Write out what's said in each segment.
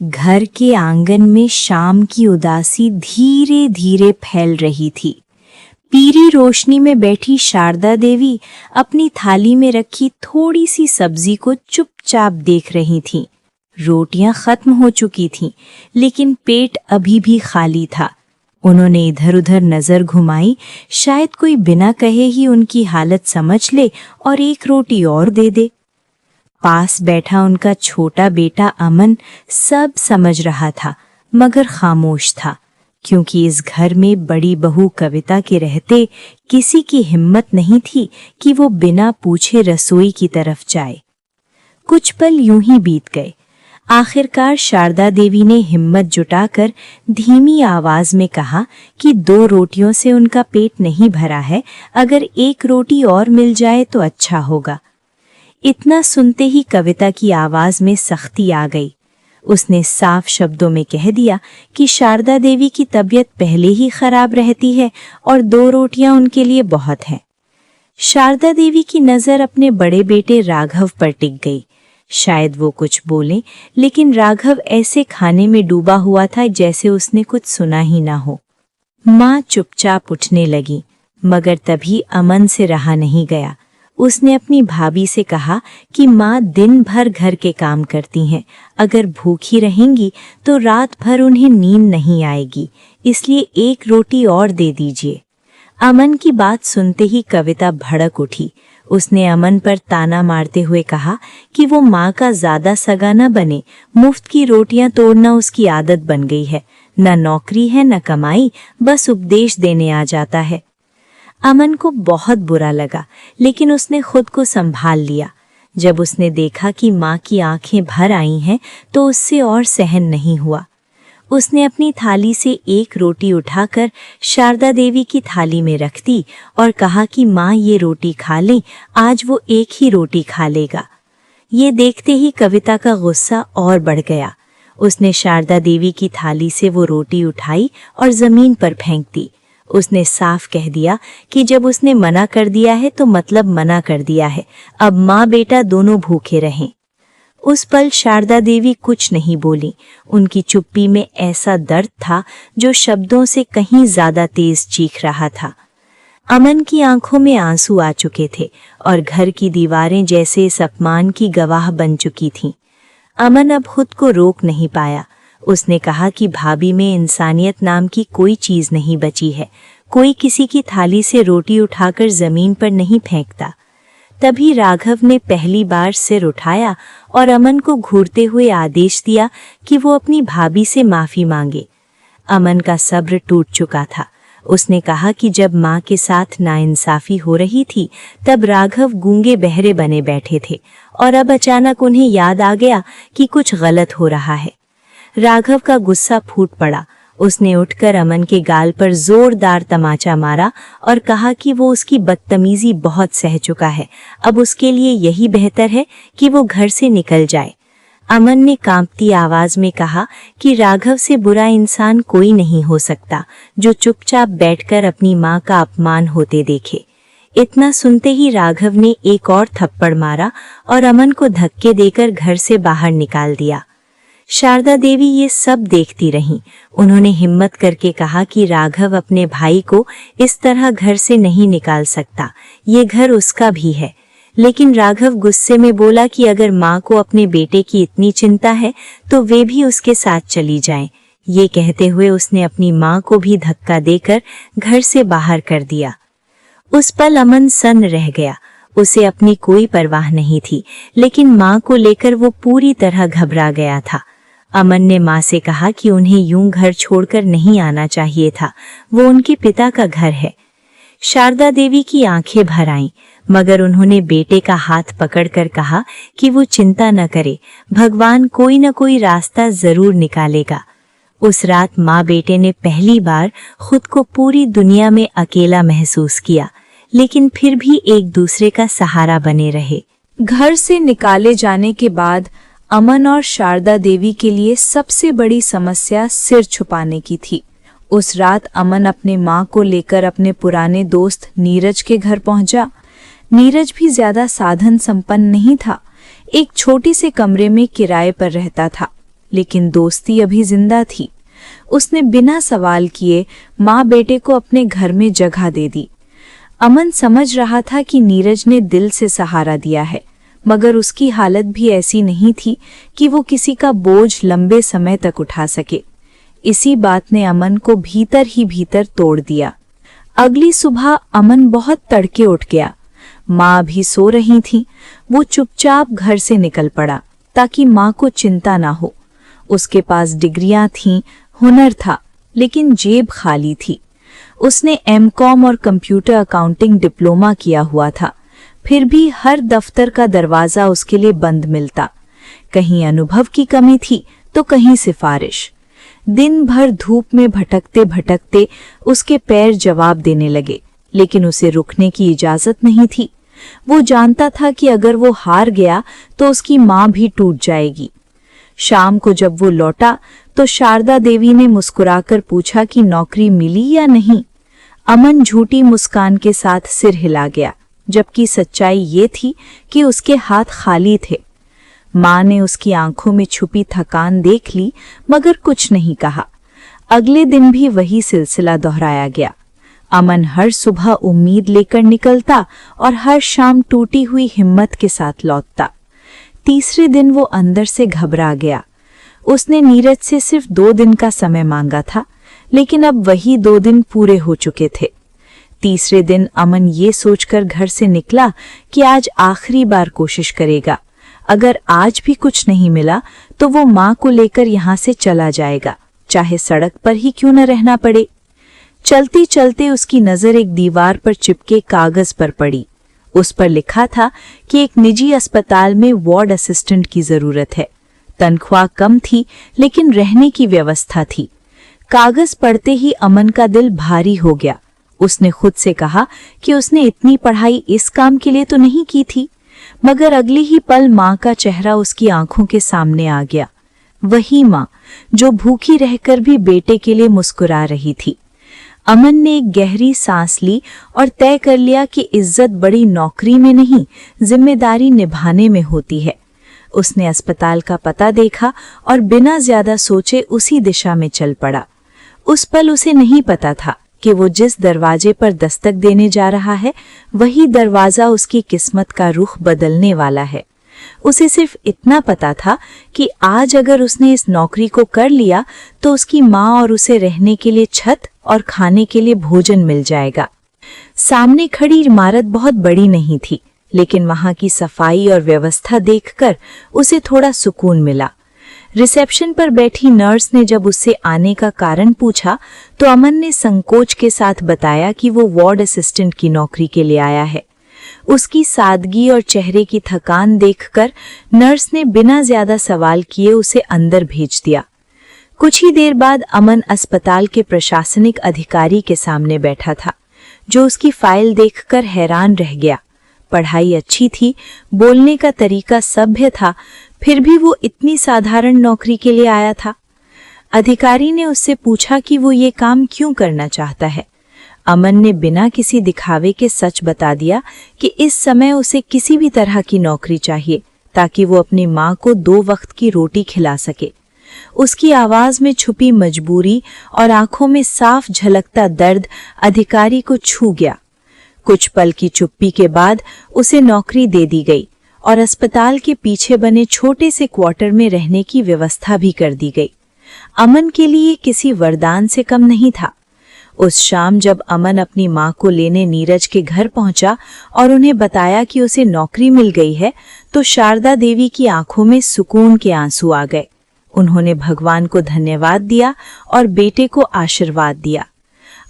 घर के आंगन में शाम की उदासी धीरे धीरे फैल रही थी। पीली रोशनी में बैठी शारदा देवी अपनी थाली में रखी थोड़ी सी सब्जी को चुपचाप देख रही थीं। रोटियां खत्म हो चुकी थीं, लेकिन पेट अभी भी खाली था। उन्होंने इधर उधर नजर घुमाई, शायद कोई बिना कहे ही उनकी हालत समझ ले और एक रोटी और दे दे। पास बैठा उनका छोटा बेटा अमन सब समझ रहा था, मगर खामोश था, क्योंकि इस घर में बड़ी बहू कविता के रहते किसी की हिम्मत नहीं थी कि वो बिना पूछे रसोई की तरफ जाए। कुछ पल यूं ही बीत गए। आखिरकार शारदा देवी ने हिम्मत जुटाकर धीमी आवाज में कहा कि 2 रोटियों से उनका पेट नहीं भरा है, अगर एक रोटी और मिल जाए तो अच्छा होगा। इतना सुनते ही कविता की आवाज में सख्ती आ गई। उसने साफ शब्दों में कह दिया कि शारदा देवी की तबीयत पहले ही खराब रहती है और 2 रोटियां उनके लिए बहुत हैं। शारदा देवी की नजर अपने बड़े बेटे राघव पर टिक गई। शायद वो कुछ बोले, लेकिन राघव ऐसे खाने में डूबा हुआ था जैसे उसने कुछ सुना ही ना हो। माँ चुपचाप उठने लगी, मगर तभी अमन से रहा नहीं गया। उसने अपनी भाभी से कहा कि माँ दिन भर घर के काम करती हैं, अगर भूखी रहेंगी तो रात भर उन्हें नींद नहीं आएगी, इसलिए एक रोटी और दे दीजिए। अमन की बात सुनते ही कविता भड़क उठी। उसने अमन पर ताना मारते हुए कहा कि वो माँ का ज्यादा सगा न बने, मुफ्त की रोटियां तोड़ना उसकी आदत बन गई है, न नौकरी है न कमाई, बस उपदेश देने आ जाता है। अमन को बहुत बुरा लगा, लेकिन उसने खुद को संभाल लिया। जब उसने देखा कि माँ की आंखें भर आई हैं, तो उससे और सहन नहीं हुआ। उसने अपनी थाली से एक रोटी उठाकर शारदा देवी की थाली में रख दी और कहा कि माँ ये रोटी खा लें, आज वो एक ही रोटी खा लेगा। ये देखते ही कविता का गुस्सा और बढ़ गया। उसने शारदा देवी की थाली से वो रोटी उठाई और जमीन पर फेंक दी। उसने साफ कह दिया कि जब उसने मना कर दिया है तो मतलब मना कर दिया है, अब माँ बेटा दोनों भूखे रहें। उस पल शारदा देवी कुछ नहीं बोली। उनकी चुप्पी में ऐसा दर्द था जो शब्दों से कहीं ज्यादा तेज चीख रहा था। अमन की आंखों में आंसू आ चुके थे और घर की दीवारें जैसे इस अपमान की गवाह बन चुकी थीं। अमन अब खुद को रोक नहीं पाया। उसने कहा कि भाभी में इंसानियत नाम की कोई चीज नहीं बची है। कोई किसी की थाली से रोटी उठाकर जमीन पर नहीं फेंकता। तभी राघव ने पहली बार सिर उठाया और अमन को घूरते हुए आदेश दिया कि वो अपनी भाभी से माफी मांगे। अमन का सब्र टूट चुका था। उसने कहा कि जब माँ के साथ नाइंसाफी हो रही थी, तब राघव गूंगे बहरे बने बैठे थे और अब अचानक उन्हें याद आ गया कि कुछ गलत हो रहा है। राघव का गुस्सा फूट पड़ा। उसने उठकर अमन के गाल पर जोरदार तमाचा मारा और कहा कि वो उसकी बदतमीजी बहुत सह चुका है, अब उसके लिए यही बेहतर है कि वो घर से निकल जाए। अमन ने कांपती आवाज में कहा कि राघव से बुरा इंसान कोई नहीं हो सकता जो चुपचाप बैठकर अपनी माँ का अपमान होते देखे। इतना सुनते ही राघव ने एक और थप्पड़ मारा और अमन को धक्के देकर घर से बाहर निकाल दिया। शारदा देवी ये सब देखती रहीं। उन्होंने हिम्मत करके कहा कि राघव अपने भाई को इस तरह घर से नहीं निकाल सकता, ये घर उसका भी है। लेकिन राघव गुस्से में बोला कि अगर माँ को अपने बेटे की इतनी चिंता है तो वे भी उसके साथ चली जाएं। ये कहते हुए उसने अपनी माँ को भी धक्का देकर घर से बाहर कर दिया। उस पल अमन सन्न रह गया। उसे अपनी कोई परवाह नहीं थी, लेकिन माँ को लेकर वो पूरी तरह घबरा गया था। अमन ने माँ से कहा कि उन्हें यूं घर छोड़कर नहीं आना चाहिए था, वो उनके पिता का घर है। शारदा देवी की आंखें भर आईं, मगर उन्होंने बेटे का हाथ पकड़कर कहा कि वो चिंता न करे, भगवान कोई न कोई रास्ता जरूर निकालेगा। उस रात माँ बेटे ने पहली बार खुद को पूरी दुनिया में अकेला महसूस किया, लेकिन फिर भी एक दूसरे का सहारा बने रहे। घर से निकाले जाने के बाद अमन और शारदा देवी के लिए सबसे बड़ी समस्या सिर छुपाने की थी। उस रात अमन अपने माँ को लेकर अपने पुराने दोस्त नीरज के घर पहुंचा। नीरज भी ज्यादा साधन संपन्न नहीं था, एक छोटी से कमरे में किराए पर रहता था, लेकिन दोस्ती अभी जिंदा थी। उसने बिना सवाल किए माँ बेटे को अपने घर में जगह दे दी। अमन समझ रहा था कि नीरज ने दिल से सहारा दिया है, मगर उसकी हालत भी ऐसी नहीं थी कि वो किसी का बोझ लंबे समय तक उठा सके। इसी बात ने अमन को भीतर ही भीतर तोड़ दिया। अगली सुबह अमन बहुत तड़के उठ गया। माँ भी सो रही थी। वो चुपचाप घर से निकल पड़ा ताकि माँ को चिंता ना हो। उसके पास डिग्रियां थीं, हुनर था, लेकिन जेब खाली थी। उसने एमकॉम और कंप्यूटर अकाउंटिंग डिप्लोमा किया हुआ था, फिर भी हर दफ्तर का दरवाजा उसके लिए बंद मिलता। कहीं अनुभव की कमी थी तो कहीं सिफारिश। दिन भर धूप में भटकते भटकते उसके पैर जवाब देने लगे, लेकिन उसे रुकने की इजाजत नहीं थी। वो जानता था कि अगर वो हार गया तो उसकी माँ भी टूट जाएगी। शाम को जब वो लौटा तो शारदा देवी ने मुस्कुराकर पूछा कि नौकरी मिली या नहीं। अमन झूठी मुस्कान के साथ सिर हिला गया, जबकि सच्चाई ये थी कि उसके हाथ खाली थे। माँ ने उसकी आंखों में छुपी थकान देख ली, मगर कुछ नहीं कहा। अगले दिन भी वही सिलसिला दोहराया गया। अमन हर सुबह उम्मीद लेकर निकलता और हर शाम टूटी हुई हिम्मत के साथ लौटता। तीसरे दिन वो अंदर से घबरा गया। उसने नीरज से सिर्फ 2 दिन का समय मांगा था, लेकिन अब वही 2 दिन पूरे हो चुके थे। तीसरे दिन अमन ये सोचकर घर से निकला कि आज आखिरी बार कोशिश करेगा। अगर आज भी कुछ नहीं मिला तो वो माँ को लेकर यहाँ से चला जाएगा, चाहे सड़क पर ही क्यों न रहना पड़े। चलते चलते उसकी नजर एक दीवार पर चिपके कागज पर पड़ी। उस पर लिखा था कि एक निजी अस्पताल में वार्ड असिस्टेंट की जरूरत है। तनख्वाह कम थी, लेकिन रहने की व्यवस्था थी। कागज पढ़ते ही अमन का दिल भारी हो गया। उसने खुद से कहा कि उसने इतनी पढ़ाई इस काम के लिए तो नहीं की थी, मगर अगली ही पल माँ का चेहरा उसकी आंखों के सामने आ गया। वही माँ जो भूखी रहकर भी बेटे के लिए मुस्कुरा रही थी। अमन ने एक गहरी सांस ली और तय कर लिया कि इज्जत बड़ी नौकरी में नहीं, जिम्मेदारी निभाने में होती है। उसने अस्पताल का पता देखा और बिना ज्यादा सोचे उसी दिशा में चल पड़ा। उस पल उसे नहीं पता था कि वो जिस दरवाजे पर दस्तक देने जा रहा है, वही दरवाजा उसकी किस्मत का रुख बदलने वाला है। उसे सिर्फ इतना पता था कि आज अगर उसने इस नौकरी को कर लिया तो उसकी माँ और उसे रहने के लिए छत और खाने के लिए भोजन मिल जाएगा। सामने खड़ी इमारत बहुत बड़ी नहीं थी, लेकिन वहां की सफाई और व्यवस्था देखकर उसे थोड़ा सुकून मिला। रिसेप्शन पर बैठी नर्स ने जब उससे आने का कारण पूछा तो अमन ने संकोच के साथ बताया कि वो वार्ड असिस्टेंट की नौकरी के लिए आया है। उसकी सादगी और चेहरे की थकान देखकर नर्स ने बिना ज्यादा सवाल किए उसे अंदर भेज दिया। कुछ ही देर बाद अमन अस्पताल के प्रशासनिक अधिकारी के सामने बैठा था, जो उसकी फाइल देखकर हैरान रह गया। पढ़ाई अच्छी थी, बोलने का तरीका सभ्य था, फिर भी वो इतनी साधारण नौकरी के लिए आया था। अधिकारी ने उससे पूछा कि वो ये काम क्यों करना चाहता है। अमन ने बिना किसी दिखावे के सच बता दिया कि इस समय उसे किसी भी तरह की नौकरी चाहिए ताकि वो अपनी माँ को 2 वक्त की रोटी खिला सके। उसकी आवाज में छुपी मजबूरी और आंखों में साफ झलकता दर्द अधिकारी को छू गया। कुछ पल की चुप्पी के बाद उसे नौकरी दे दी गई और अस्पताल के पीछे बने छोटे से क्वार्टर में रहने की व्यवस्था भी कर दी गई। अमन के लिए किसी वरदान से कम नहीं था। उस शाम जब अमन अपनी माँ को लेने नीरज के घर पहुंचा और उन्हें बताया कि उसे नौकरी मिल गई है, तो शारदा देवी की आंखों में सुकून के आंसू आ गए। उन्होंने भगवान को धन्यवाद दिया और बेटे को आशीर्वाद दिया।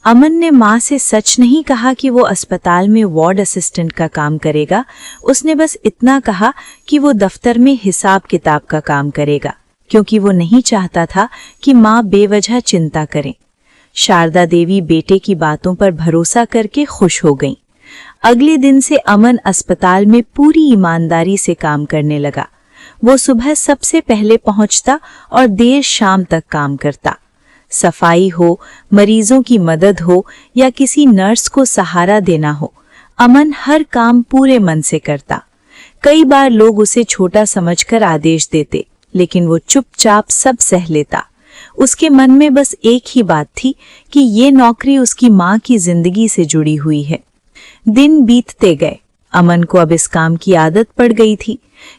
अमन ने माँ से सच नहीं कहा कि वो अस्पताल में वार्ड असिस्टेंट का काम करेगा। उसने बस इतना कहा कि वो दफ्तर में हिसाब किताब का काम करेगा, क्योंकि वो नहीं चाहता था कि माँ बेवजह चिंता करें। शारदा देवी बेटे की बातों पर भरोसा करके खुश हो गईं। अगले दिन से अमन अस्पताल में पूरी ईमानदारी से काम करने लगा। वो सुबह सबसे पहले पहुंचता और देर शाम तक काम करता। सफाई हो, मरीजों की मदद हो या किसी नर्स को सहारा देना हो, अमन हर काम पूरे मन से करता। कई बार लोग उसे छोटा समझकर आदेश देते, लेकिन वो चुपचाप सब सह लेता। उसके मन में बस एक ही बात थी कि ये नौकरी उसकी माँ की जिंदगी से जुड़ी हुई है। दिन बीतते गए। अमन को अब इस काम की आदत पड़ गई थी।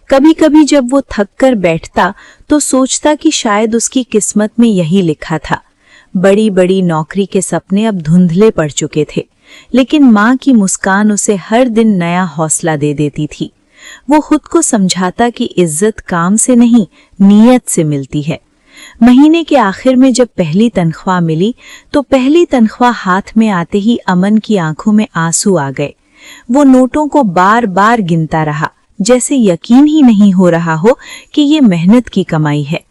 कभी कभी जब वो थक कर बैठता तो सोचता कि शायद उसकी किस्मत में यही लिखा था। बड़ी बड़ी नौकरी के सपने अब धुंधले पड़ चुके थे, लेकिन माँ की मुस्कान उसे हर दिन नया हौसला दे देती थी। वो खुद को समझाता कि इज्जत काम से नहीं, नीयत से मिलती है। महीने के आखिर में जब पहली तनख्वाह मिली तो पहली तनख्वाह हाथ में आते ही अमन की आंखों में आंसू आ गए। वो नोटों को बार बार गिनता रहा, जैसे यकीन ही नहीं हो रहा हो कि ये मेहनत की कमाई है।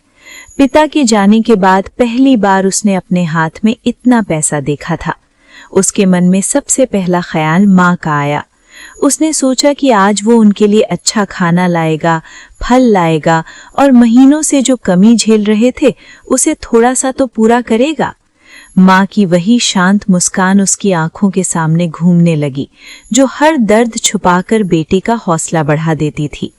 पिता के जाने के बाद पहली बार उसने अपने हाथ में इतना पैसा देखा था। उसके मन में सबसे पहला ख्याल माँ का आया। उसने सोचा कि आज वो उनके लिए अच्छा खाना लाएगा, फल लाएगा और महीनों से जो कमी झेल रहे थे उसे थोड़ा सा तो पूरा करेगा। माँ की वही शांत मुस्कान उसकी आंखों के सामने घूमने लगी, जो हर दर्द छुपाकर बेटे का हौसला बढ़ा देती थी।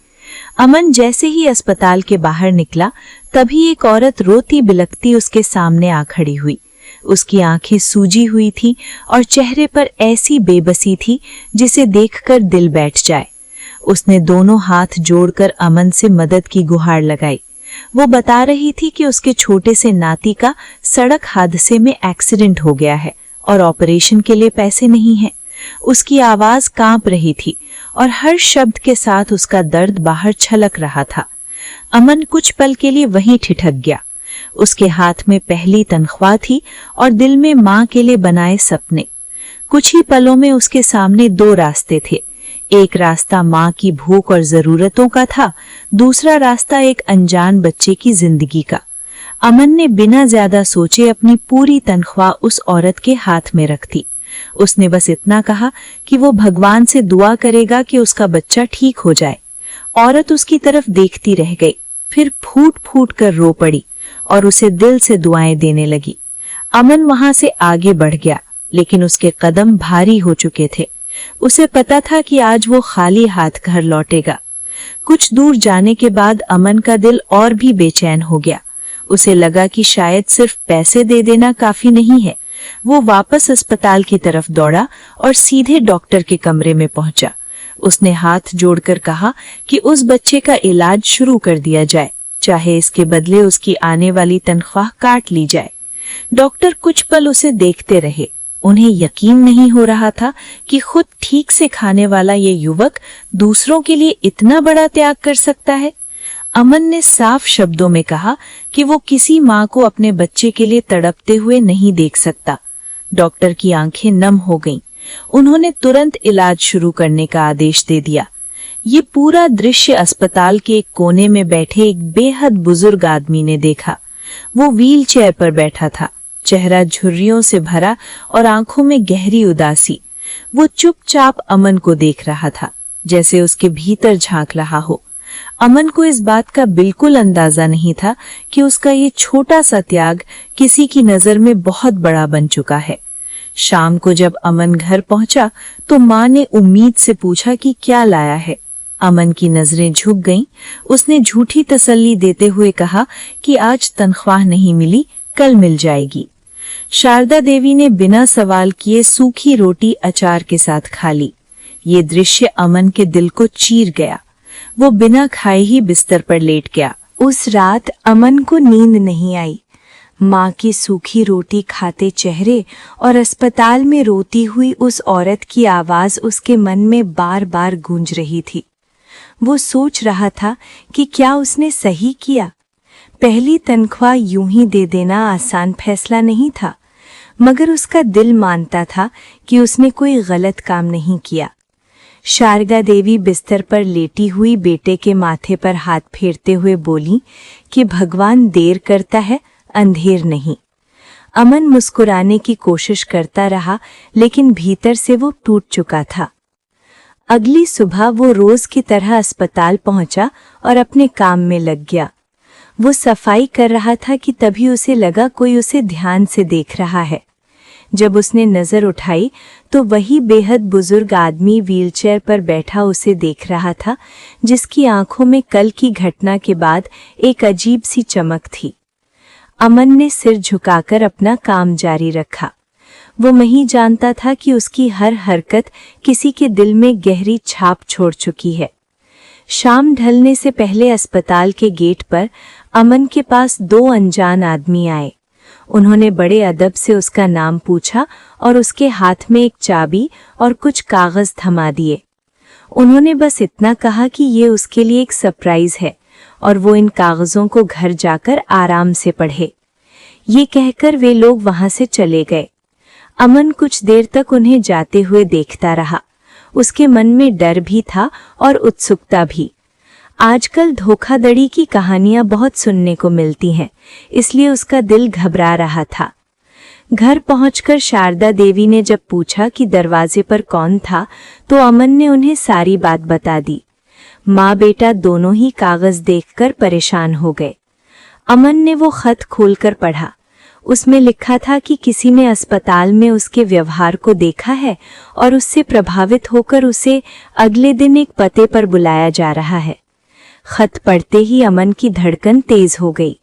अमन जैसे ही अस्पताल के बाहर निकला, तभी एक औरत रोती बिलखती उसके सामने आ खड़ी हुई। उसकी आंखें सूजी हुई थी और चेहरे पर ऐसी बेबसी थी जिसे देखकर दिल बैठ जाए। उसने दोनों हाथ जोड़कर अमन से मदद की गुहार लगाई। वो बता रही थी कि उसके छोटे से नाती का सड़क हादसे में एक्सीडेंट हो गया है और ऑपरेशन के लिए पैसे नहीं हैं। उसकी आवाज कांप रही थी और हर शब्द के साथ उसका दर्द बाहर छलक रहा था। अमन कुछ पल के लिए वहीं ठिठक गया। उसके हाथ में पहली तनख्वाह थी और दिल में माँ के लिए बनाए सपने। कुछ ही पलों में उसके सामने दो रास्ते थे। एक रास्ता माँ की भूख और जरूरतों का था, दूसरा रास्ता एक अनजान बच्चे की जिंदगी का। अमन ने बिना ज्यादा सोचे अपनी पूरी तनख्वाह उस औरत के हाथ में रख दी। उसने बस इतना कहा कि वो भगवान से दुआ करेगा कि उसका बच्चा ठीक हो जाए। औरत उसकी तरफ देखती रह गई, फिर फूट फूट कर रो पड़ी और उसे दिल से दुआएं देने लगी। अमन वहां से आगे बढ़ गया, लेकिन उसके कदम भारी हो चुके थे। उसे पता था कि आज वो खाली हाथ घर लौटेगा। कुछ दूर जाने के बाद अमन का दिल और भी बेचैन हो गया। उसे लगा कि शायद सिर्फ पैसे दे देना काफी नहीं है। वो वापस अस्पताल की तरफ दौड़ा और सीधे डॉक्टर के कमरे में पहुंचा। उसने हाथ जोड़कर कहा कि उस बच्चे का इलाज शुरू कर दिया जाए, चाहे इसके बदले उसकी आने वाली तनख्वाह काट ली जाए। डॉक्टर कुछ पल उसे देखते रहे। उन्हें यकीन नहीं हो रहा था कि खुद ठीक से खाने वाला ये युवक दूसरों के लिए इतना बड़ा त्याग कर सकता है। अमन ने साफ शब्दों में कहा कि वो किसी माँ को अपने बच्चे के लिए तड़पते हुए नहीं देख सकता। डॉक्टर की आंखें नम हो गईं। उन्होंने तुरंत इलाज शुरू करने का आदेश दे दिया। ये पूरा दृश्य अस्पताल के एक कोने में बैठे एक बेहद बुजुर्ग आदमी ने देखा। वो व्हील चेयर पर बैठा था, चेहरा झुर्रियों से भरा और आंखों में गहरी उदासी। वो चुपचाप अमन को देख रहा था, जैसे उसके भीतर झांक रहा हो। अमन को इस बात का बिल्कुल अंदाजा नहीं था कि उसका ये छोटा सा त्याग किसी की नजर में बहुत बड़ा बन चुका है। शाम को जब अमन घर पहुंचा तो माँ ने उम्मीद से पूछा कि क्या लाया है। अमन की नजरें झुक गईं। उसने झूठी तसल्ली देते हुए कहा कि आज तनख्वाह नहीं मिली, कल मिल जाएगी। शारदा देवी ने बिना सवाल किए सूखी रोटी अचार के साथ खा ली। ये दृश्य अमन के दिल को चीर गया। वो बिना खाए ही बिस्तर पर लेट गया। उस रात अमन को नींद नहीं आई। माँ की सूखी रोटी खाते चेहरे और अस्पताल में रोती हुई उस औरत की आवाज उसके मन में बार बार गूंज रही थी। वो सोच रहा था कि क्या उसने सही किया। पहली तनख्वाह यूं ही दे देना आसान फैसला नहीं था, मगर उसका दिल मानता था कि उसने कोई गलत काम नहीं किया। शारदा देवी बिस्तर पर लेटी हुई बेटे के माथे पर हाथ फेरते हुए बोली कि भगवान देर करता है, अंधेर नहीं। अमन मुस्कुराने की कोशिश करता रहा, लेकिन भीतर से वो टूट चुका था। अगली सुबह वो रोज की तरह अस्पताल पहुंचा और अपने काम में लग गया। वो सफाई कर रहा था कि तभी उसे लगा कोई उसे ध्यान से देख रहा है। जब उसने नजर उठाई तो वही बेहद बुजुर्ग आदमी व्हीलचेयर पर बैठा उसे देख रहा था, जिसकी आंखों में कल की घटना के बाद एक अजीब सी चमक थी। अमन ने सिर झुकाकर अपना काम जारी रखा। वो नहीं जानता था कि उसकी हर हरकत किसी के दिल में गहरी छाप छोड़ चुकी है। शाम ढलने से पहले अस्पताल के गेट पर अमन के पास 2 अनजान आदमी आए। उन्होंने बड़े अदब से उसका नाम पूछा और उसके हाथ में एक चाबी और कुछ कागज थमा दिए। उन्होंने बस इतना कहा कि ये उसके लिए एक सरप्राइज है और वो इन कागजों को घर जाकर आराम से पढ़े। ये कहकर वे लोग वहां से चले गए। अमन कुछ देर तक उन्हें जाते हुए देखता रहा। उसके मन में डर भी था और उत्सुकता भी। आजकल धोखाधड़ी की कहानियां बहुत सुनने को मिलती हैं, इसलिए उसका दिल घबरा रहा था। घर पहुंचकर शारदा देवी ने जब पूछा कि दरवाजे पर कौन था, तो अमन ने उन्हें सारी बात बता दी। माँ बेटा दोनों ही कागज देखकर परेशान हो गए। अमन ने वो खत खोलकर पढ़ा। उसमें लिखा था कि किसी ने अस्पताल में उसके व्यवहार को देखा है और उससे प्रभावित होकर उसे अगले दिन एक पते पर बुलाया जा रहा है। खत पढ़ते ही अमन की धड़कन तेज हो गई।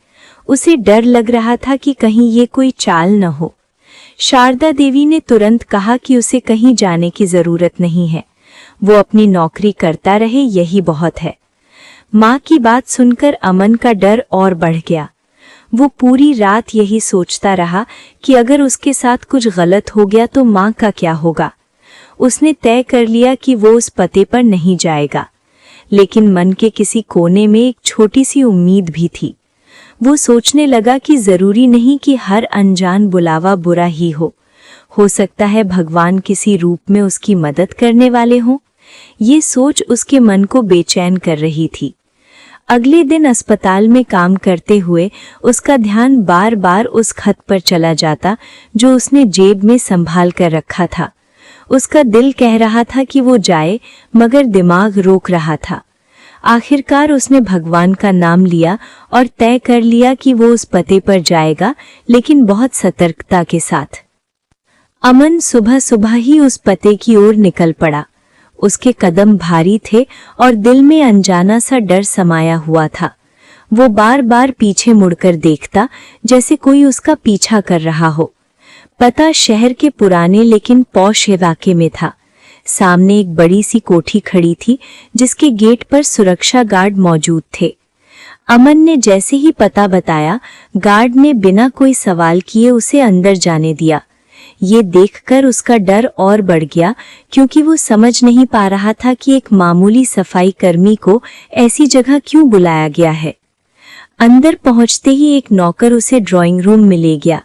उसे डर लग रहा था कि कहीं ये कोई चाल न हो। शारदा देवी ने तुरंत कहा कि उसे कहीं जाने की जरूरत नहीं है, वो अपनी नौकरी करता रहे, यही बहुत है। माँ की बात सुनकर अमन का डर और बढ़ गया। वो पूरी रात यही सोचता रहा कि अगर उसके साथ कुछ गलत हो गया तो माँ का क्या होगा। उसने तय कर लिया कि वो उस पते पर नहीं जाएगा, लेकिन मन के किसी कोने में एक छोटी सी उम्मीद भी थी। वो सोचने लगा कि जरूरी नहीं कि हर अनजान बुलावा बुरा ही हो सकता है भगवान किसी रूप में उसकी मदद करने वाले हों। ये सोच उसके मन को बेचैन कर रही थी। अगले दिन अस्पताल में काम करते हुए उसका ध्यान बार बार उस खत पर चला जाता जो उसने जेब में संभाल कर रखा था। उसका दिल कह रहा था कि वो जाए, मगर दिमाग रोक रहा था। आखिरकार उसने भगवान का नाम लिया और तय कर लिया कि वो उस पते पर जाएगा, लेकिन बहुत सतर्कता के साथ। अमन सुबह सुबह ही उस पते की ओर निकल पड़ा। उसके कदम भारी थे और दिल में अनजाना सा डर समाया हुआ था। वो बार बार पीछे मुड़कर देखता, जैसे कोई उसका पीछा कर रहा हो। पता शहर के पुराने लेकिन पौश इलाके में था। सामने एक बड़ी सी कोठी खड़ी थी, जिसके गेट पर सुरक्षा गार्ड मौजूद थे। अमन ने जैसे ही पता बताया, गार्ड ने बिना कोई सवाल किए उसे अंदर जाने दिया। ये देखकर उसका डर और बढ़ गया, क्योंकि वो समझ नहीं पा रहा था कि एक मामूली सफाई कर्मी को ऐसी जगह क्यों बुलाया गया है। अंदर पहुंचते ही एक नौकर उसे ड्राइंग रूम में ले गया।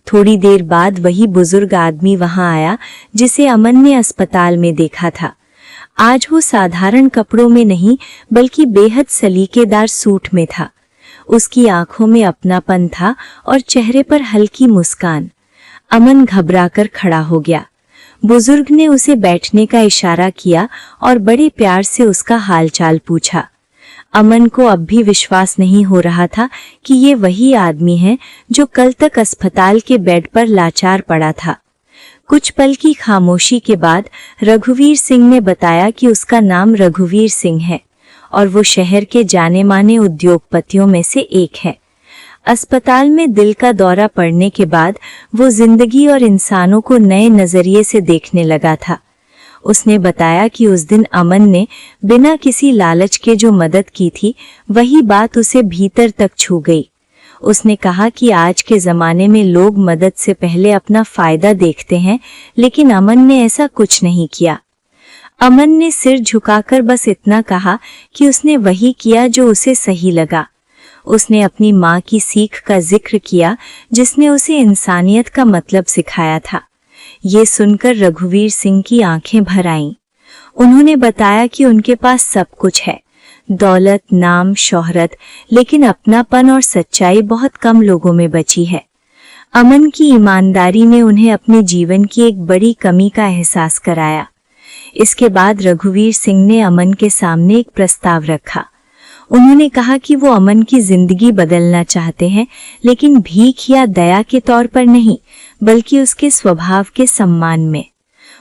थोड़ी देर बाद वही बुजुर्ग आदमी वहां आया जिसे अमन ने अस्पताल में देखा था। आज वो साधारण कपड़ों में नहीं, बल्कि बेहद सलीकेदार सूट में था। उसकी आंखों में अपनापन था और चेहरे पर हल्की मुस्कान। अमन घबराकर खड़ा हो गया। बुजुर्ग ने उसे बैठने का इशारा किया और बड़े प्यार से उसका हालचाल पूछा। अमन को अब भी विश्वास नहीं हो रहा था कि ये वही आदमी है जो कल तक अस्पताल के बेड पर लाचार पड़ा था। कुछ पल की खामोशी के बाद रघुवीर सिंह ने बताया कि उसका नाम रघुवीर सिंह है और वो शहर के जाने माने उद्योगपतियों में से एक है। अस्पताल में दिल का दौरा पड़ने के बाद वो जिंदगी और इंसानों को नए नजरिए से देखने लगा था। उसने बताया कि उस दिन अमन ने बिना किसी लालच के जो मदद की थी, वही बात उसे भीतर तक छू गई। उसने कहा कि आज के जमाने में लोग मदद से पहले अपना फायदा देखते हैं, लेकिन अमन ने ऐसा कुछ नहीं किया। अमन ने सिर झुकाकर बस इतना कहा कि उसने वही किया जो उसे सही लगा। उसने अपनी माँ की सीख का जिक्र किया, जिसने उसे इंसानियत का मतलब सिखाया था। ये सुनकर रघुवीर सिंह की आंखें भर आईं। उन्होंने बताया कि उनके पास सब कुछ है, दौलत, नाम, शोहरत, लेकिन अपनापन और सच्चाई बहुत कम लोगों में बची है। अमन की ईमानदारी ने उन्हें अपने जीवन की एक बड़ी कमी का एहसास कराया। इसके बाद रघुवीर सिंह ने अमन के सामने एक प्रस्ताव रखा। उन्होंने कहा कि वो अमन की जिंदगी बदलना चाहते हैं, लेकिन भीख या दया के तौर पर नहीं, बल्कि उसके स्वभाव के सम्मान में।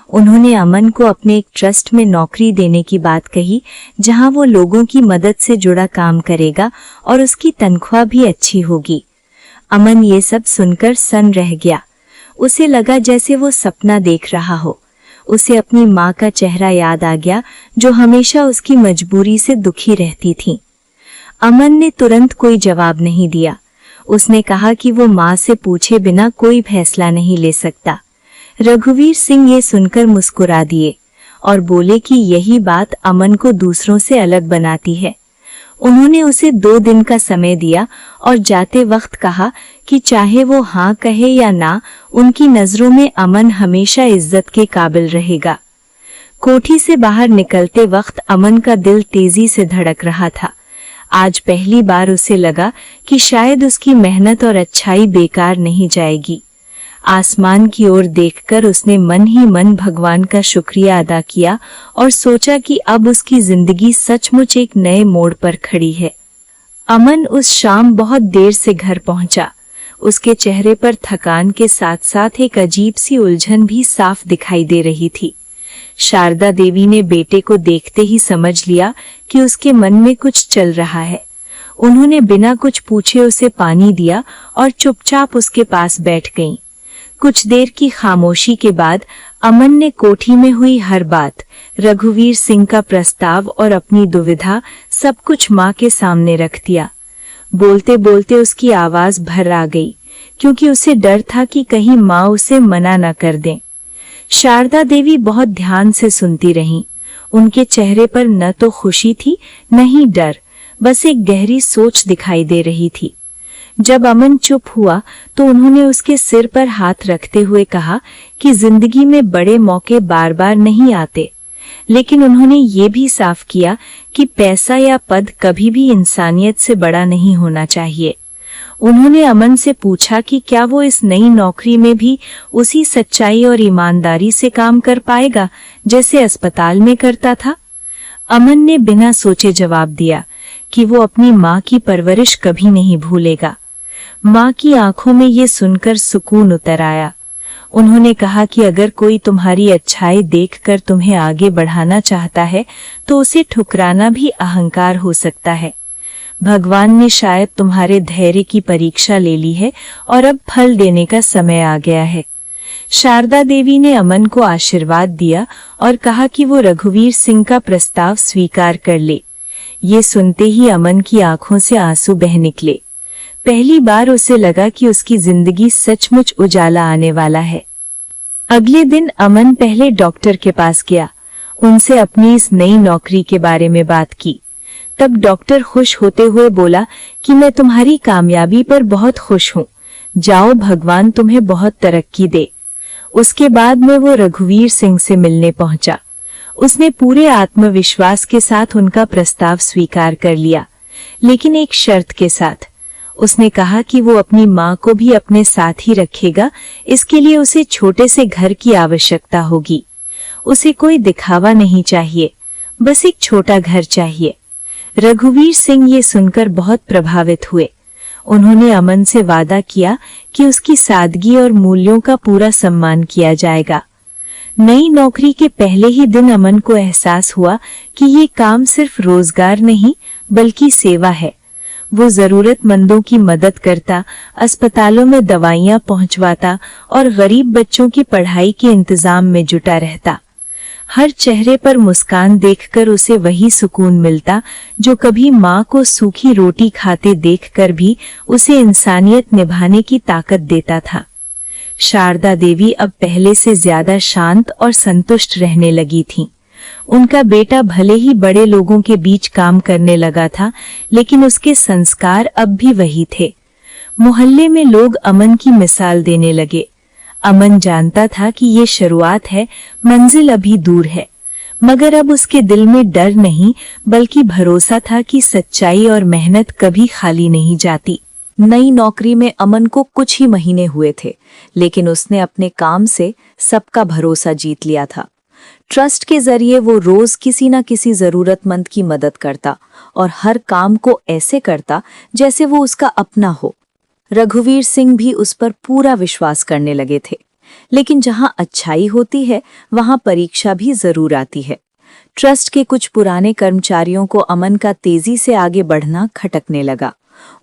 उन्होंने अमन को अपने एक ट्रस्ट में नौकरी देने की बात कही, जहां वो लोगों की मदद से जुड़ा काम करेगा और उसकी तनख्वाह भी अच्छी होगी। अमन ये सब सुनकर सन्न रह गया। उसे लगा जैसे वो सपना देख रहा हो। उसे अपनी माँ का चेहरा याद आ गया, जो हमेशा उसकी मजबूरी से दुखी रहती थी। अमन ने तुरंत कोई जवाब नहीं दिया। उसने कहा कि वो माँ से पूछे बिना कोई फैसला नहीं ले सकता। रघुवीर सिंह ये सुनकर मुस्कुरा दिए और बोले कि यही बात अमन को दूसरों से अलग बनाती है। उन्होंने उसे 2 दिन का समय दिया और जाते वक्त कहा कि चाहे वो हाँ कहे या ना, उनकी नजरों में अमन हमेशा इज्जत के काबिल रहेगा। कोठी से बाहर निकलते वक्त अमन का दिल तेजी से धड़क रहा था। आज पहली बार उसे लगा कि शायद उसकी मेहनत और अच्छाई बेकार नहीं जाएगी। आसमान की ओर देखकर उसने मन ही मन भगवान का शुक्रिया अदा किया और सोचा कि अब उसकी जिंदगी सचमुच एक नए मोड़ पर खड़ी है। अमन उस शाम बहुत देर से घर पहुंचा। उसके चेहरे पर थकान के साथ साथ एक अजीब सी उलझन भी साफ दिखाई दे रही थी। शारदा देवी ने बेटे को देखते ही समझ लिया कि उसके मन में कुछ चल रहा है। उन्होंने बिना कुछ पूछे उसे पानी दिया और चुपचाप उसके पास बैठ गईं। कुछ देर की खामोशी के बाद अमन ने कोठी में हुई हर बात, रघुवीर सिंह का प्रस्ताव और अपनी दुविधा सब कुछ माँ के सामने रख दिया। बोलते बोलते उसकी आवाज भर आ गई, क्योंकि उसे डर था कि कहीं माँ उसे मना न कर दें। शारदा देवी बहुत ध्यान से सुनती रहीं। उनके चेहरे पर न तो खुशी थी न ही डर, बस एक गहरी सोच दिखाई दे रही थी। जब अमन चुप हुआ तो उन्होंने उसके सिर पर हाथ रखते हुए कहा कि जिंदगी में बड़े मौके बार बार नहीं आते, लेकिन उन्होंने ये भी साफ किया कि पैसा या पद कभी भी इंसानियत से बड़ा नहीं होना चाहिए। उन्होंने अमन से पूछा कि क्या वो इस नई नौकरी में भी उसी सच्चाई और ईमानदारी से काम कर पाएगा जैसे अस्पताल में करता था। अमन ने बिना सोचे जवाब दिया कि वो अपनी माँ की परवरिश कभी नहीं भूलेगा। माँ की आंखों में ये सुनकर सुकून उतर आया। उन्होंने कहा कि अगर कोई तुम्हारी अच्छाई देखकर तुम्हें आगे बढ़ाना चाहता है तो उसे ठुकराना भी अहंकार हो सकता है। भगवान ने शायद तुम्हारे धैर्य की परीक्षा ले ली है और अब फल देने का समय आ गया है। शारदा देवी ने अमन को आशीर्वाद दिया और कहा कि वो रघुवीर सिंह का प्रस्ताव स्वीकार कर ले। ये सुनते ही अमन की आंखों से आंसू बह निकले। पहली बार उसे लगा कि उसकी जिंदगी सचमुच उजाला आने वाला है। अगले दिन अमन पहले डॉक्टर के पास गया। उनसे अपनी इस नई नौकरी के बारे में बात की। तब डॉक्टर खुश होते हुए बोला कि मैं तुम्हारी कामयाबी पर बहुत खुश हूँ। जाओ, भगवान तुम्हें बहुत तरक्की दे। उसके बाद में वो रघुवीर सिंह से मिलने पहुंचा। उसने पूरे आत्मविश्वास के साथ उनका प्रस्ताव स्वीकार कर लिया, लेकिन एक शर्त के साथ। उसने कहा कि वो अपनी माँ को भी अपने साथ ही रखेगा। इसके लिए उसे छोटे से घर की आवश्यकता होगी। उसे कोई दिखावा नहीं चाहिए, बस एक छोटा घर चाहिए। रघुवीर सिंह ये सुनकर बहुत प्रभावित हुए। उन्होंने अमन से वादा किया कि उसकी सादगी और मूल्यों का पूरा सम्मान किया जाएगा। नई नौकरी के पहले ही दिन अमन को एहसास हुआ कि ये काम सिर्फ रोजगार नहीं बल्कि सेवा है। वो जरूरतमंदों की मदद करता, अस्पतालों में दवाइयां पहुंचवाता और गरीब बच्चों की पढ़ाई के इंतजाम में जुटा रहता। हर चेहरे पर मुस्कान देखकर उसे वही सुकून मिलता जो कभी माँ को सूखी रोटी खाते देखकर भी उसे इंसानियत निभाने की ताकत देता था। शारदा देवी अब पहले से ज्यादा शांत और संतुष्ट रहने लगी थीं। उनका बेटा भले ही बड़े लोगों के बीच काम करने लगा था, लेकिन उसके संस्कार अब भी वही थे। मोहल्ले में लोग अमन की मिसाल देने लगे। अमन जानता था कि ये शुरुआत है, मंजिल अभी दूर है, मगर अब उसके दिल में डर नहीं बल्कि भरोसा था कि सच्चाई और मेहनत कभी खाली नहीं जाती। नई नौकरी में अमन को कुछ ही महीने हुए थे, लेकिन उसने अपने काम से सबका भरोसा जीत लिया था। ट्रस्ट के जरिए वो रोज किसी न किसी जरूरतमंद की मदद करता और हर काम को ऐसे करता जैसे वो उसका अपना हो। रघुवीर सिंह भी उस पर पूरा विश्वास करने लगे थे। लेकिन जहां अच्छाई होती है वहां परीक्षा भी जरूर आती है। ट्रस्ट के कुछ पुराने कर्मचारियों को अमन का तेजी से आगे बढ़ना खटकने लगा।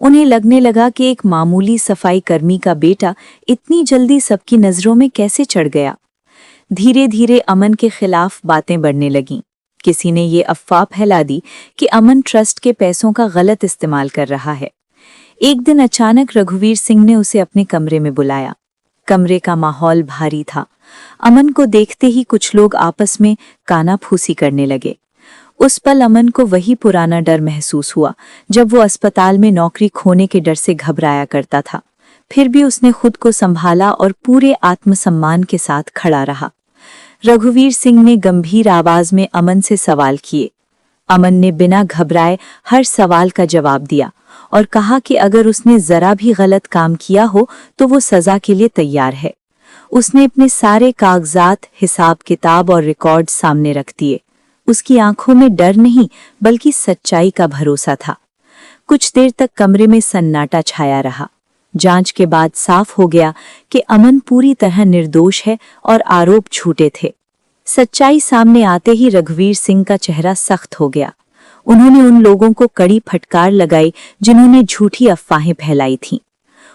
उन्हें लगने लगा कि एक मामूली सफाई कर्मी का बेटा इतनी जल्दी सबकी नजरों में कैसे चढ़ गया। धीरे धीरे अमन के खिलाफ बातें बढ़ने लगीं। किसी ने ये अफवाह फैला दी कि अमन ट्रस्ट के पैसों का गलत इस्तेमाल कर रहा है। एक दिन अचानक रघुवीर सिंह ने उसे अपने कमरे में बुलाया। कमरे का माहौल भारी था। अमन को देखते ही कुछ लोग आपस में कानाफूसी करने लगे। उस पल अमन को वही पुराना डर महसूस हुआ जब वो अस्पताल में नौकरी खोने के डर से घबराया करता था। फिर भी उसने खुद को संभाला और पूरे आत्मसम्मान के साथ खड़ा रहा। रघुवीर सिंह ने गंभीर आवाज में अमन से सवाल किए। अमन ने बिना घबराए हर सवाल का जवाब दिया और कहा कि अगर उसने जरा भी गलत काम किया हो तो वो सजा के लिए तैयार है। उसने अपने सारे कागजात, हिसाब किताब और रिकॉर्ड सामने रख दिए। उसकी आंखों में डर नहीं बल्कि सच्चाई का भरोसा था। कुछ देर तक कमरे में सन्नाटा छाया रहा। जांच के बाद साफ हो गया कि अमन पूरी तरह निर्दोष है और आरोप झूठे थे। सच्चाई सामने आते ही रघुवीर सिंह का चेहरा सख्त हो गया। उन्होंने उन लोगों को कड़ी फटकार लगाई जिन्होंने झूठी अफवाहें फैलाई थीं।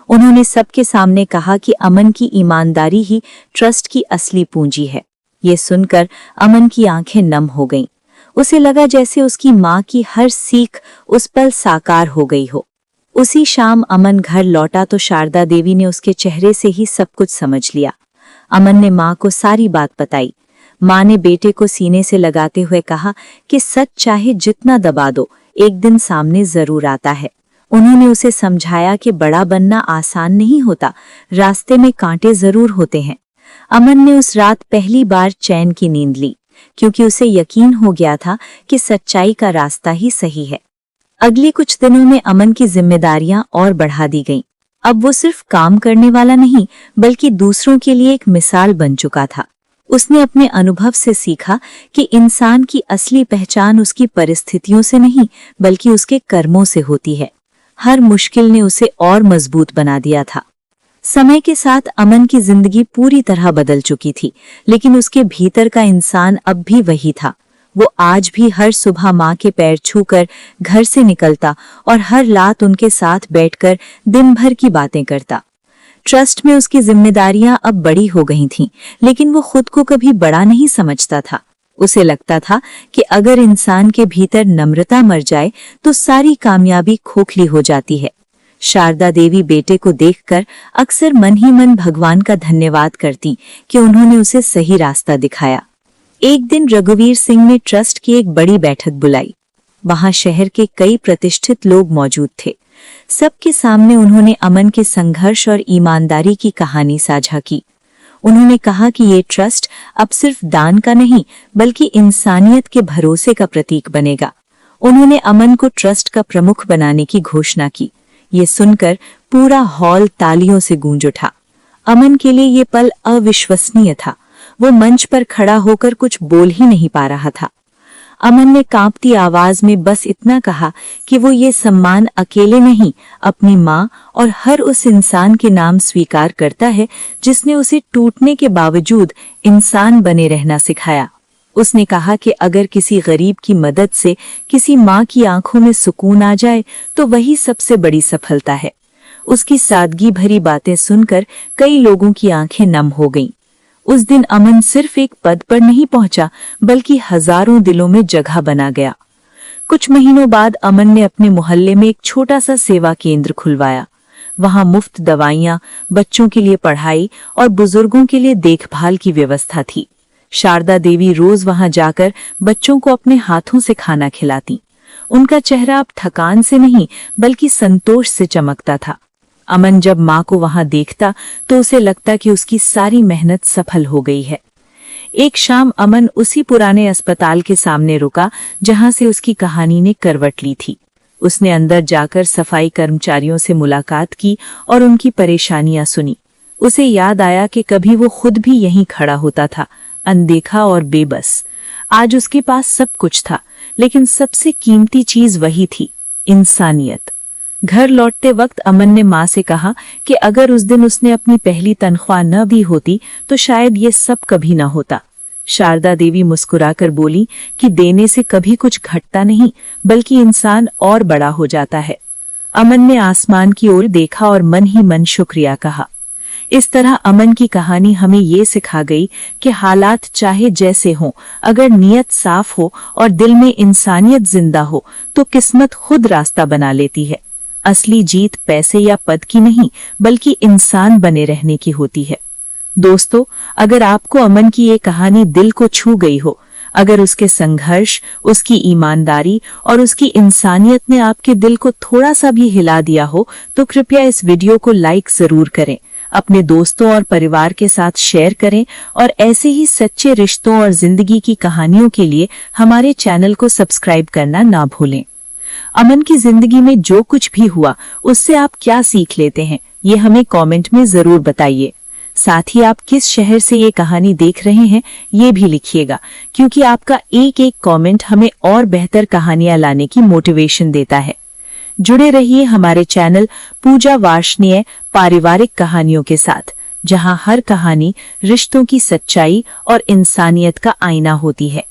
उन्होंने सबके सामने कहा कि अमन की ईमानदारी ही ट्रस्ट की असली पूंजी है। ये सुनकर अमन की आंखें नम हो गईं। उसे लगा जैसे उसकी माँ की हर सीख उस पल साकार हो गई हो। उसी शाम अमन घर लौटा तो शारदा देवी ने उसके चेहरे से ही सब कुछ समझ लिया। अमन ने माँ को सारी बात बताई। माँ ने बेटे को सीने से लगाते हुए कहा कि सच चाहे जितना दबा दो, एक दिन सामने जरूर आता है। उन्होंने उसे समझाया कि बड़ा बनना आसान नहीं होता, रास्ते में कांटे जरूर होते हैं। अमन ने उस रात पहली बार चैन की नींद ली, क्योंकि उसे यकीन हो गया था कि सच्चाई का रास्ता ही सही है। अगले कुछ दिनों में अमन की जिम्मेदारियां और बढ़ा दी गईं। अब वो सिर्फ काम करने वाला नहीं, बल्कि दूसरों के लिए एक मिसाल बन चुका था। उसने अपने अनुभव से सीखा कि इंसान की असली पहचान उसकी परिस्थितियों से नहीं, बल्कि उसके कर्मों से होती है। हर मुश्किल ने उसे और मजबूत बना दिया था। समय के साथ अमन की जिंदगी पूरी तरह बदल चुकी थी, लेकिन उसके भीतर का इंसान अब भी वही था। वो आज भी हर सुबह माँ के पैर छूकर घर से निकलता और हर रात उनके साथ बैठकर दिन भर की बातें करता। ट्रस्ट में उसकी जिम्मेदारियां अब बड़ी हो गई थीं, लेकिन वो खुद को कभी बड़ा नहीं समझता था। उसे लगता था कि अगर इंसान के भीतर नम्रता मर जाए तो सारी कामयाबी खोखली हो जाती है। शारदा देवी बेटे को देखकर अक्सर मन ही मन भगवान का धन्यवाद करती कि उन्होंने उसे सही रास्ता दिखाया। एक दिन रघुवीर सिंह ने ट्रस्ट की एक बड़ी बैठक बुलाई। वहां शहर के कई प्रतिष्ठित लोग मौजूद थे। सबके सामने उन्होंने अमन के संघर्ष और ईमानदारी की कहानी साझा की। उन्होंने कहा कि ये ट्रस्ट अब सिर्फ दान का नहीं, बल्कि इंसानियत के भरोसे का प्रतीक बनेगा। उन्होंने अमन को ट्रस्ट का प्रमुख बनाने की घोषणा की। ये सुनकर पूरा हॉल तालियों से गूंज उठा। अमन के लिए ये पल अविश्वसनीय था। वो मंच पर खड़ा होकर कुछ बोल ही नहीं पा रहा था। अमन ने कांपती आवाज में बस इतना कहा कि वो ये सम्मान अकेले नहीं, अपनी माँ और हर उस इंसान के नाम स्वीकार करता है जिसने उसे टूटने के बावजूद इंसान बने रहना सिखाया। उसने कहा कि अगर किसी गरीब की मदद से किसी माँ की आंखों में सुकून आ जाए तो वही सबसे बड़ी सफलता है। उसकी सादगी भरी बातें सुनकर कई लोगों की आंखें नम हो गईं। उस दिन अमन सिर्फ एक पद पर नहीं पहुंचा, बल्कि हजारों दिलों में जगह बना गया। कुछ महीनों बाद अमन ने अपने मोहल्ले में एक छोटा सा सेवा केंद्र खुलवाया। वहां मुफ्त दवाइयां, बच्चों के लिए पढ़ाई और बुजुर्गों के लिए देखभाल की व्यवस्था थी। शारदा देवी रोज वहां जाकर बच्चों को अपने हाथों से खाना खिलाती। उनका चेहरा अब थकान से नहीं, बल्कि संतोष से चमकता था। अमन जब माँ को वहां देखता तो उसे लगता कि उसकी सारी मेहनत सफल हो गई है। एक शाम अमन उसी पुराने अस्पताल के सामने रुका जहां से उसकी कहानी ने करवट ली थी। उसने अंदर जाकर सफाई कर्मचारियों से मुलाकात की और उनकी परेशानियां सुनी। उसे याद आया कि कभी वो खुद भी यहीं खड़ा होता था, अनदेखा और बेबस। आज उसके पास सब कुछ था, लेकिन सबसे कीमती चीज वही थी, इंसानियत। घर लौटते वक्त अमन ने माँ से कहा कि अगर उस दिन उसने अपनी पहली तनख्वाह न दी होती तो शायद ये सब कभी न होता। शारदा देवी मुस्कुराकर बोली कि देने से कभी कुछ घटता नहीं, बल्कि इंसान और बड़ा हो जाता है। अमन ने आसमान की ओर देखा और मन ही मन शुक्रिया कहा। इस तरह अमन की कहानी हमें ये सिखा गई कि हालात चाहे जैसे हों, अगर नीयत साफ हो और दिल में इंसानियत जिंदा हो तो किस्मत खुद रास्ता बना लेती है। असली जीत पैसे या पद की नहीं, बल्कि इंसान बने रहने की होती है। दोस्तों, अगर आपको अमन की ये कहानी दिल को छू गई हो, अगर उसके संघर्ष, उसकी ईमानदारी और उसकी इंसानियत ने आपके दिल को थोड़ा सा भी हिला दिया हो, तो कृपया इस वीडियो को लाइक जरूर करें, अपने दोस्तों और परिवार के साथ शेयर करें और ऐसे ही सच्चे रिश्तों और जिंदगी की कहानियों के लिए हमारे चैनल को सब्सक्राइब करना ना भूलें। अमन की जिंदगी में जो कुछ भी हुआ, उससे आप क्या सीख लेते हैं, ये हमें कमेंट में जरूर बताइए। साथ ही आप किस शहर से ये कहानी देख रहे हैं, ये भी लिखिएगा, क्योंकि आपका एक एक कमेंट हमें और बेहतर कहानियां लाने की मोटिवेशन देता है। जुड़े रहिए हमारे चैनल पूजा वार्ष्णेय पारिवारिक कहानियों के साथ, जहां हर कहानी रिश्तों की सच्चाई और इंसानियत का आईना होती है।